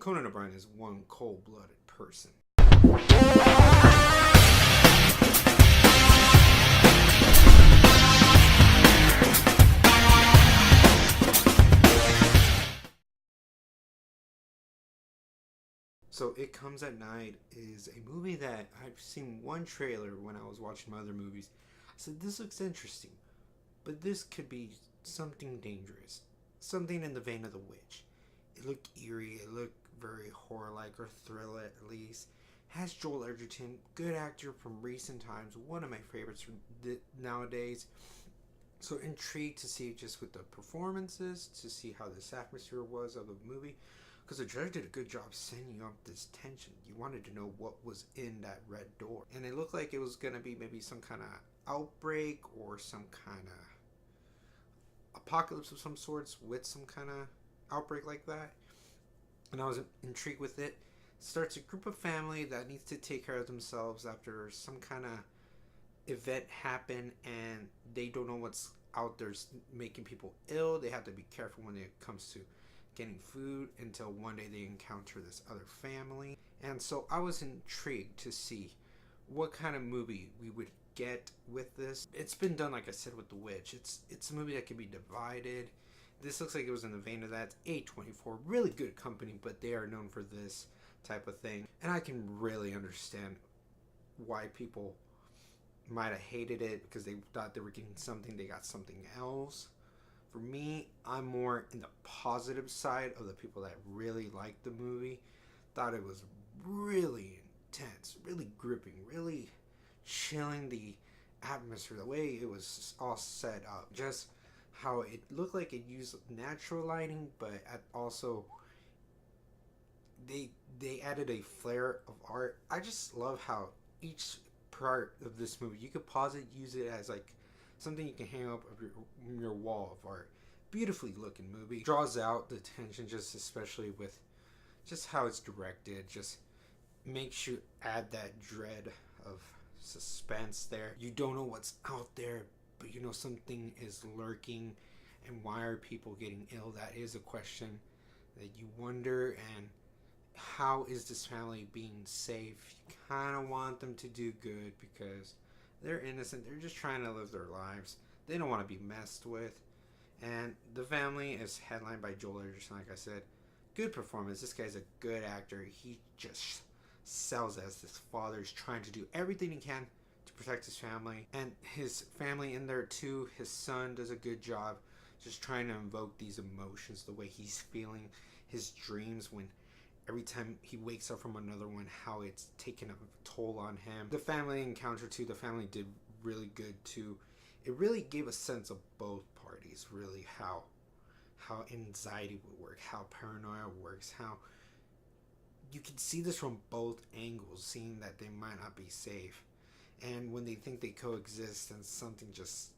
Conan O'Brien is one cold-blooded person. So It Comes at Night is a movie that I've seen one trailer when I was watching my other movies. I said, this looks interesting, but this could be something dangerous. Something in the vein of The Witch. It looked eerie, it looked very horror-like, or thriller at least. Has Joel Edgerton, good actor from recent times, one of my favorites from nowadays. So intrigued to see just with the performances, to see how this atmosphere was of the movie. Because the director did a good job setting up this tension. You wanted to know what was in that red door. And it looked like it was going to be maybe some kind of outbreak or some kind of apocalypse of some sorts with some kind of outbreak like that. And I was intrigued with it. Starts a group of family that needs to take care of themselves after some kind of event happen, and they don't know what's out there making people ill. They have to be careful when it comes to getting food until one day they encounter this other family. And so I was intrigued to see what kind of movie we would get with this. It's been done, like I said, with The Witch. It's a movie that can be divided. This looks like it was in the vein of that. It's A24, really good company, but they are known for this type of thing. And I can really understand why people might have hated it because they thought they were getting something, they got something else. For me, I'm more in the positive side of the people that really liked the movie. Thought it was really intense, really gripping, really chilling the atmosphere, the way it was all set up. Just how it looked like it used natural lighting, but also they added a flair of art. I just love how each part of this movie, you could pause it, use it as like something you can hang up on your wall of art. Beautifully looking movie. Draws out the tension, just especially with just how it's directed. Just makes you add that dread of suspense there. You don't know what's out there, but you know something is lurking. And why are people getting ill? That is a question that you wonder. And how is this family being safe? You kind of want them to do good because they're innocent. They're just trying to live their lives. They don't want to be messed with. And the family is headlined by Joel Edgerton, like I said. Good performance. This guy's a good actor. He just sells as this father is trying to do everything he can to protect his family. And his family in there too. His son does a good job just trying to invoke these emotions, the way he's feeling, his dreams when every time he wakes up from another one, how it's taken a toll on him. The family encounter too, the family did really good too. It really gave a sense of both parties, really how anxiety would work, how paranoia works, how you can see this from both angles, seeing that they might not be safe. And when they think they coexist and something just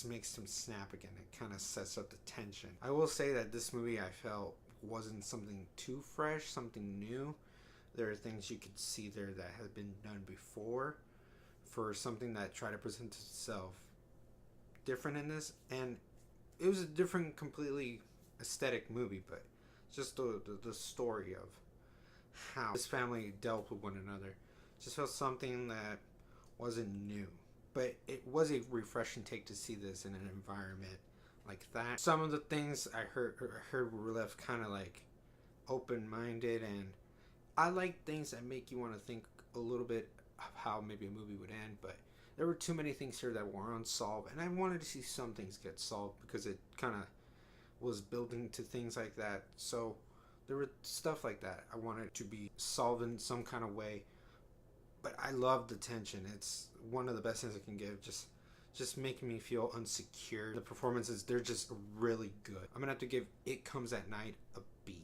makes them snap again, it kind of sets up the tension. I will say that this movie I felt wasn't something too fresh, something new. There are things you could see there that had been done before for something that tried to present itself different in this. And it was a different, completely aesthetic movie, but just the story of how this family dealt with one another just felt something that wasn't new. But it was a refreshing take to see this in an environment like that. Some of the things I heard were left kind of like open-minded, and I like things that make you want to think a little bit of how maybe a movie would end, but there were too many things here that were unsolved, and I wanted to see some things get solved because it kind of was building to things like that. So there were stuff like that I wanted to be solved in some kind of way. But I love the tension. It's one of the best things I can give. Just making me feel unsecure. The performances, they're just really good. I'm gonna have to give It Comes at Night a B.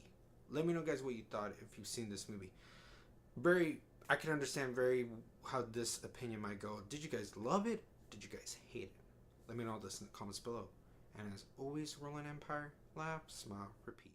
Let me know, guys, what you thought if you've seen this movie. I can understand how this opinion might go. Did you guys love it? Did you guys hate it? Let me know this in the comments below. And as always, Rolling Empire, laugh, smile, repeat.